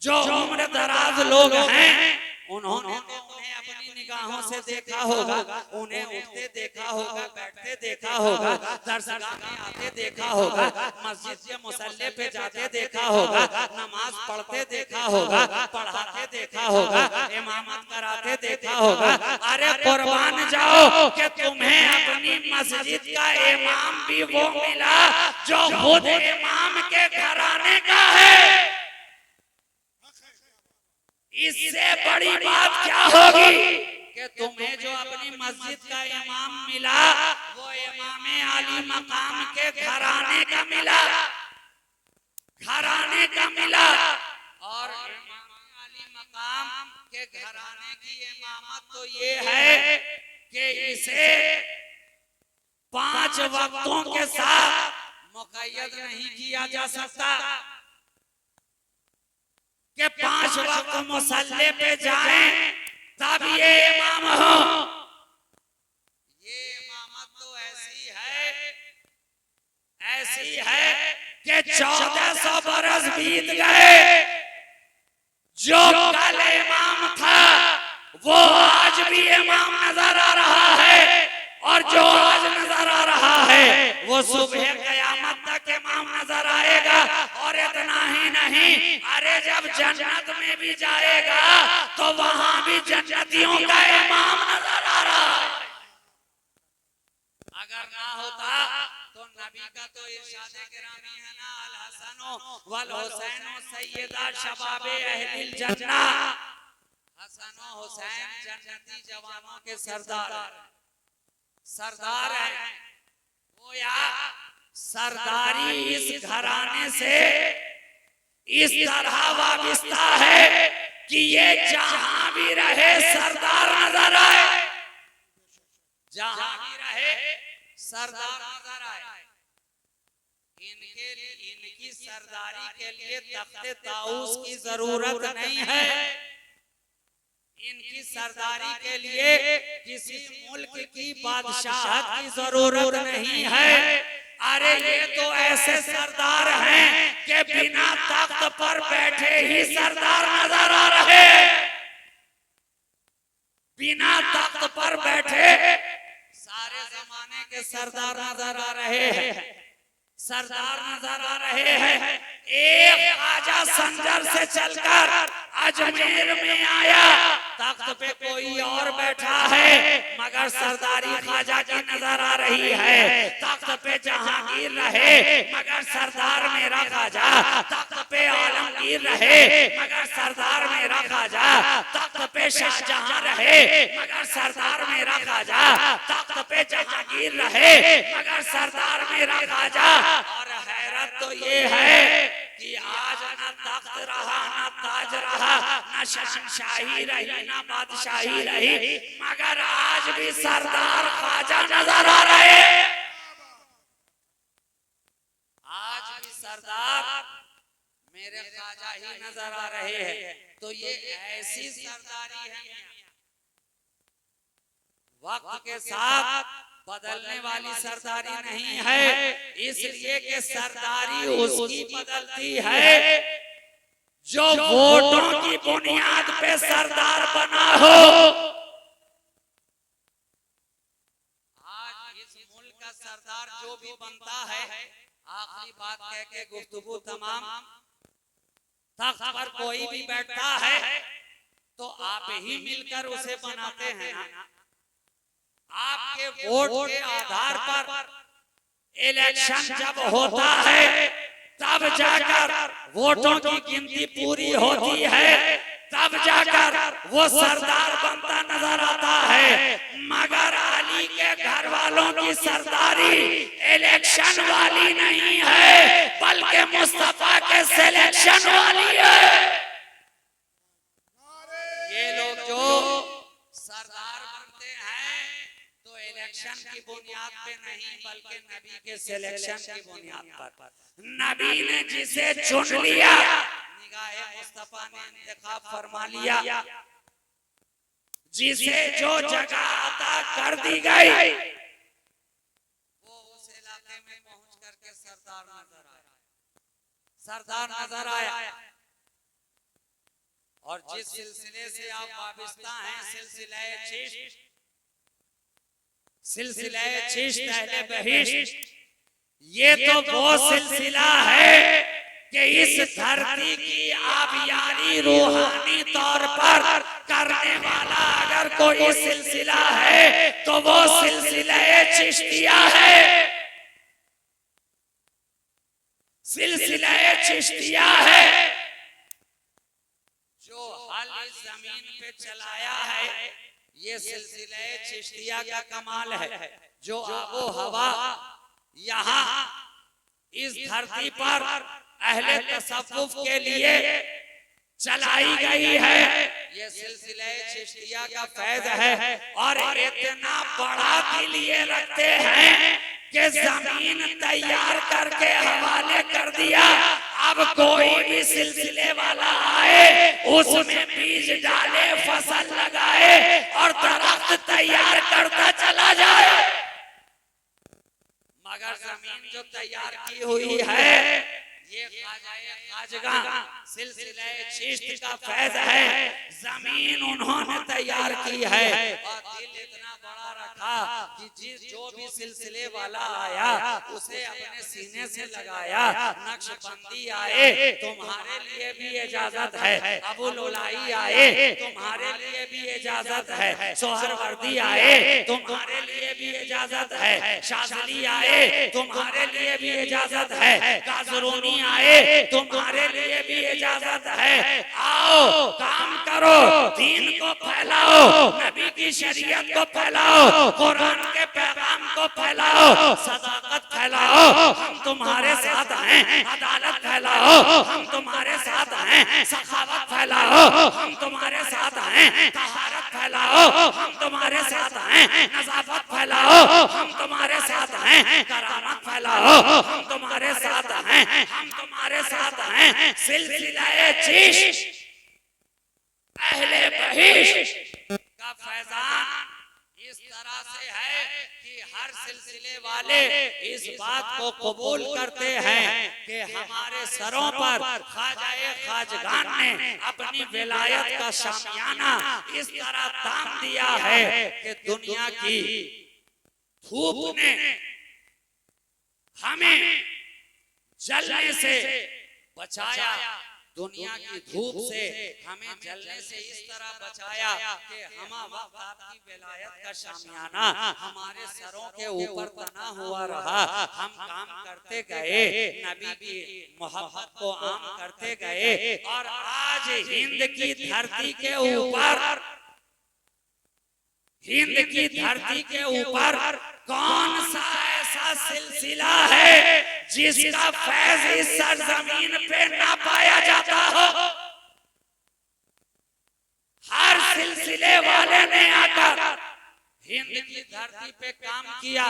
जो उम्र दराज लोग हैं उन्होंने उन्हें अपनी निगाहों से देखा होगा, उन्हें उठते देखा होगा, बैठते देखा होगा, दरसगाह में आते देखा होगा, मस्जिद के मुसल्ले पे जाते देखा होगा, नमाज पढ़ते देखा होगा, पढ़ाते देखा होगा, इमामत कराते देखा होगा। अरे कुर्बान जाओ कि तुम्हें अपनी मस्जिद का इमाम भी वो मिला जो खुद इमाम के घराने का है। इससे बड़ी बात क्या होगी कि तुम्हें जो अपनी मस्जिद का इमाम मिला वो इमाम आली मकाम के घराने का मिला, घराने का मिला। और इमाम आली मकाम के घराने की इमामत तो ये है कि इसे 5 वक्तों के साथ मुक़य्यद नहीं किया जा सकता कि 5 वक्त मुसल्ले पे जाएं तब ये इमाम हो। ये इमामत तो ऐसी है कि 1400 बरस बीत गए। जो कल इमाम था वो आज भी इमाम नजर आ रहा है, और जो आज नजर आ रहा है वो सुबह क़यामत तक इमाम नजर आएगा। और इतना ही नहीं, अरे जब जन्नत में भी जाएगा तो वहां भी जन्नतियों का इमाम नजर आ रहा है। अगर ना होता तो नबी का तो इरशाद गिरामी है ना, अल हसनो वल हुसैनो सय्यदा शबाबे अहलिल जन्नह। हसन और हुसैन जन्नती जवानों के सरदार है। वो या सरदारी इस घराने से इस तरह वाबिस्ता है कि ये जहां भी रहे सरदार नजर आए, जहां भी रहे सरदार नजर आए। इनकी सरदारी के लिए तख्ते ताऊस की जरूरत नहीं है। इनकी सरदारी के लिए किसी मुल्क की बादशाहत की जरूरत नहीं है। अरे ये तो ऐसे सरदार हैं कि बिना तख्त पर बैठे ही सरदार नजर आ रहे, बिना तख्त पर बैठे सारे जमाने के सरदार नजर आ रहे हैं, सरदार नजर आ रहे हैं। एक ख्वाजा संजर से चलकर अजमेर में आया, तख्त पे कोई और बैठा है मगर सरदारी ख्वाजा की नजर आ रही है। तख्त पे जहांगीर रहे मगर सरदार मेरा ख्वाजा, तख्त पे आलमगीर रहे मगर सरदार मेरा ख्वाजा, तख्त पे शाहजहां रहे मगर सरदार मेरा ख्वाजा, तख्त पे जहांगीर रहे मगर सरदार मेरा ख्वाजा। और हैरत तो ये है कि आज न तख्त रहा, न ताज रहा, न शहंशाही रही, न बादशाही रही, मगर आज भी सरदार ख्वाजा नजर आ रहे। आज भी सरदार मेरे ख्वाजा ही नजर आ रहे हैं। तो ये ऐसी सरदारी है, वक्त के साथ बदलने वाली सरदारी नहीं है। इसलिए कि सरदारी उसकी बदलती है जो वोटों की बुनियाद पे सरदार बना हो। आज इस मुल्क का सरदार जो भी बनता है, आखिरी बात कह के गुफ्तगू तमाम, तख्त पर कोई भी बैठता है तो आप ही मिलकर उसे बनाते हैं ना। आपके वोट के आधार पर इलेक्शन जब होता है तब जाकर वोटों की गिनती पूरी होती है, तब जाकर वो सरदार बनता नजर आता है। मगर अली के घर वालों की सरदारी इलेक्शन वाली नहीं है बल्कि मुस्तफा के सिलेक्शन वाली है। ये लोग जो सरदार बनते हैं तो इलेक्शन की बुनियाद पे नहीं बल्कि नबी के सिलेक्शन की बुनियाद पर। नबी ने जिसे चुन लिया, निगाहे मुस्तफा ने इंतखाब फरमा लिया, जिसे जो जगह अता कर दी गई वो उस इलाके में पहुंच करके सरदार नजर आया। और जिस सिलसिले से आप वाबिस्ता हैं, सिलसिला चिश्त अहले बहिश्त, ये तो वो सिलसिला है कि इस धरती की आबियारी रूहानी तौर पर करने वाला अगर कोई सिलसिला है तो वो सिलसिला चिश्तिया है। सिलसिला चिश्तिया है जो हाल इस जमीन पे चलाया है। ये सिलसिला चिश्तिया का कमाल है जो आबो हवा यहाँ इस धरती पर अहले तसव्वुफ के लिए चलाई गई है। ये सिलसिला चिश्तिया का फैज है और इतना बड़ा दिल ये रखते हैं कि जमीन तैयार करके हवाले कर दिया। अब कोई भी सिलसिले वाला आए उसमें बीज डाले, फसल लगाए और दरख्त तैयार करता चला जाए, मगर जमीन जो तैयार की हुई है ये खाजगा सिलसिला चिश्त का फैज है। जमीन उन्होंने तैयार की है और दिल इतना बड़ा रखा कि जो भी सिलसिले वाला आया उसे अपने सीने से लगाया। नक्शबंदी आए तुम्हारे लिए भी इजाजत है, अबू लोलाई आए तुम्हारे लिए भी इजाजत है, सोहरवर्दी आए तुम्हारे लिए भी इजाजत है, शाज़ली आए तुम्हारे लिए भी इजाजत है, काजरूनी आए तुम्हारे लिए भी इजाजत है। आओ काम करो, दीन को फैलाओ, नबी की शरीयत को फैलाओ, कुरान के पैगाम को फैलाओ, सदाकत फैलाओ, हम तुम्हारे साथ हैं। अदालत फैलाओ, हम तुम्हारे साथ हैं। सखावत फैलाओ, हम तुम्हारे साथ हैं। तहारत फैलाओ, हम तुम्हारे साथ हैं। नज़ाफत फैलाओ, हम तुम्हारे साथ हैं। करामत फैलाओ, हम तुम्हारे साथ हैं। हम तुम्हारे साथ हैं। सिलसिला चिश्त अहले बहिश्त का फैजान इस तरह से है कि हर सिलसिले वाले इस बात को कबूल करते हैं कि हमारे सरों पर ख्वाजा खाजगान ने अपनी विलायत का शामियाना इस तरह तान दिया है कि दुनिया की धूप ने हमें जलने से बचाया, दुनिया की धूप से हमें जलने से इस तरह बचाया कि हम आपकी विलायत का शामियाना हमारे सरों के ऊपर तना हुआ रहा। हम काम करते गए, नबी की मोहब्बत को आम करते गए और आज हिंद की धरती के ऊपर, हिंद की धरती के ऊपर कौन सा ऐसा सिलसिला है जिसका फैज इस सरजमीन पे ना पाया जाता हो। हर सिलसिले वाले ने आकर हिंद की धरती पे काम किया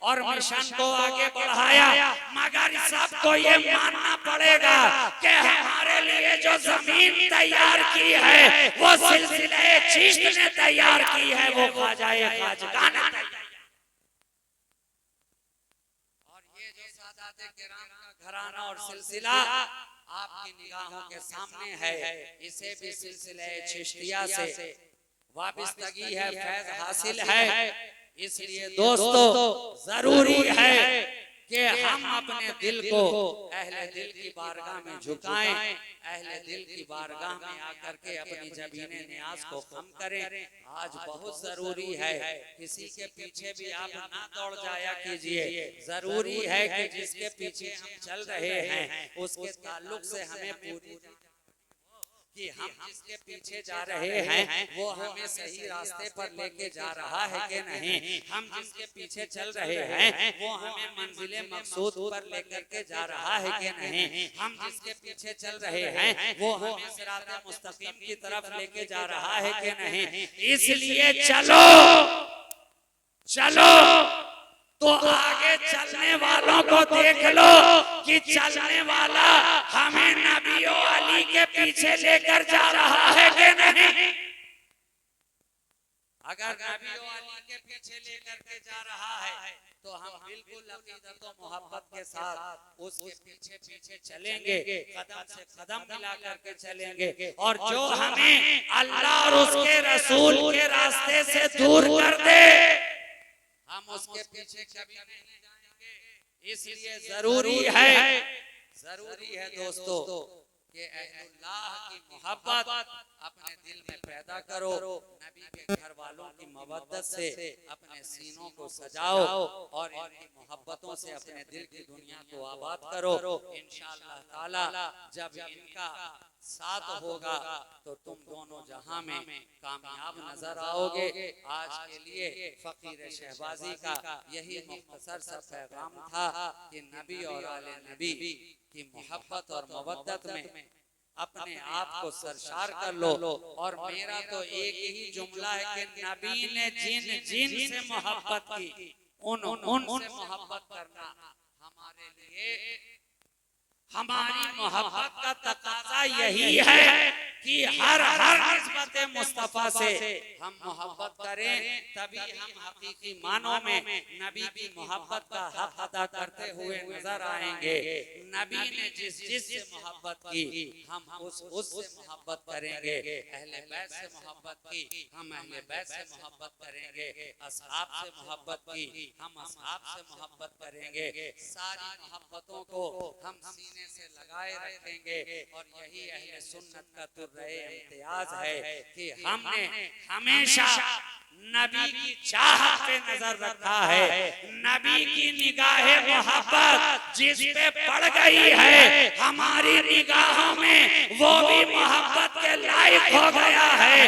और मिशन को आगे बढ़ाया, मगर सबको ये मानना पड़ेगा कि हमारे लिए जो जमीन तैयार की है वो सिलसिले चिश्त ने तैयार की है, वो ख्वाजा खाजगा ने तैयार। और ये जो सादाते किराम का घराना और सिलसिला आपकी निगाहों के सामने है, इसे भी सिलसिले चिश्तिया से वाबस्तगी है, फैज हासिल है। इसलिए दोस्तों जरूरी है कि हम अपने दिल को अहले दिल की बारगाह में झुकाएं, अहले दिल की बारगाह में आकर के अपनी जबीने नियाज को खम करें। आज बहुत जरूरी है, किसी के पीछे भी आप ना दौड़ जाया कीजिए। जरूरी है कि जिसके पीछे हम चल रहे हैं उसके ताल्लुक से हमें पूरी कि हम जिसके पीछे जा रहे हैं वो हमें सही रास्ते पर लेके जा रहा है कि नहीं, हम जिसके पीछे चल रहे हैं वो हमें मंजिले मकसूद पर लेकर के जा रहा है कि नहीं, हम जिसके पीछे चल रहे हैं वो हमें सिराते मुस्तकीम की तरफ लेके जा रहा है कि नहीं। इसलिए चलो चलो तो आगे चलने वालों को देख लो कि चलने वाला हमें नबियों अली के पीछे लेकर जा रहा है कि नहीं। अगर नबियों अली के पीछे लेकर के जा रहा है तो हम बिल्कुल अकीदत और मोहब्बत के साथ उसके पीछे पीछे चलेंगे, कदम से कदम मिला करके चलेंगे। और जो हमें अल्लाह और उसके रसूल के रास्ते से दूर कर दे, हम उसके पीछे कभी नहीं जाएंगे। इसलिए जरूरी है दोस्तों कि अल्लाह की मोहब्बत अपने दिल में पैदा करो, नबी के घर वालों की मोहब्बत से अपने सीनों को सजाओ और इनकी मोहब्बतों से अपने दिल की दुनिया को आबाद करो। इंशाअल्लाह ताला जब इनका साथ होगा तो तुम दोनों जहां में कामयाब नजर आओगे। आज के लिए फकीर शहबाजी का यही मुख्तसर सा पैगाम था कि नबी और आले नबी की मोहब्बत और मोहब्बत में अपने आप को सरशार कर लो। और मेरा तो एक ही जुमला है कि नबी ने जिन से मोहब्बत की उनसे मोहब्बत करना हमारे लिए, हमारी मोहब्बत का तकाजा यही है कि हर निस्बत मुस्तफा से हम मोहब्बत करें, तभी हम हकीकी मानों में नबी की मोहब्बत का हक अदा करते हुए नजर आएंगे। नबी ने जिस से मोहब्बत की हम उससे मोहब्बत करेंगे। अहले बैत से मोहब्बत की हम अहले बैत से मोहब्बत करेंगे। असहाब से मोहब्बत की हम असहाब से मोहब्बत करेंगे। सारी मोहब्बतों को हम सीने से लगाए रखेंगे। और यही अहले सुन्नत का तुर्रे इम्तियाज है कि हमने हमेशा नबी की चाहत पे नजर रखा है। नबी की निगाहे मोहब्बत जिस पे पड़ गई है, हमारी निगाहों में वो भी मोहब्बत के लायक हो गया है।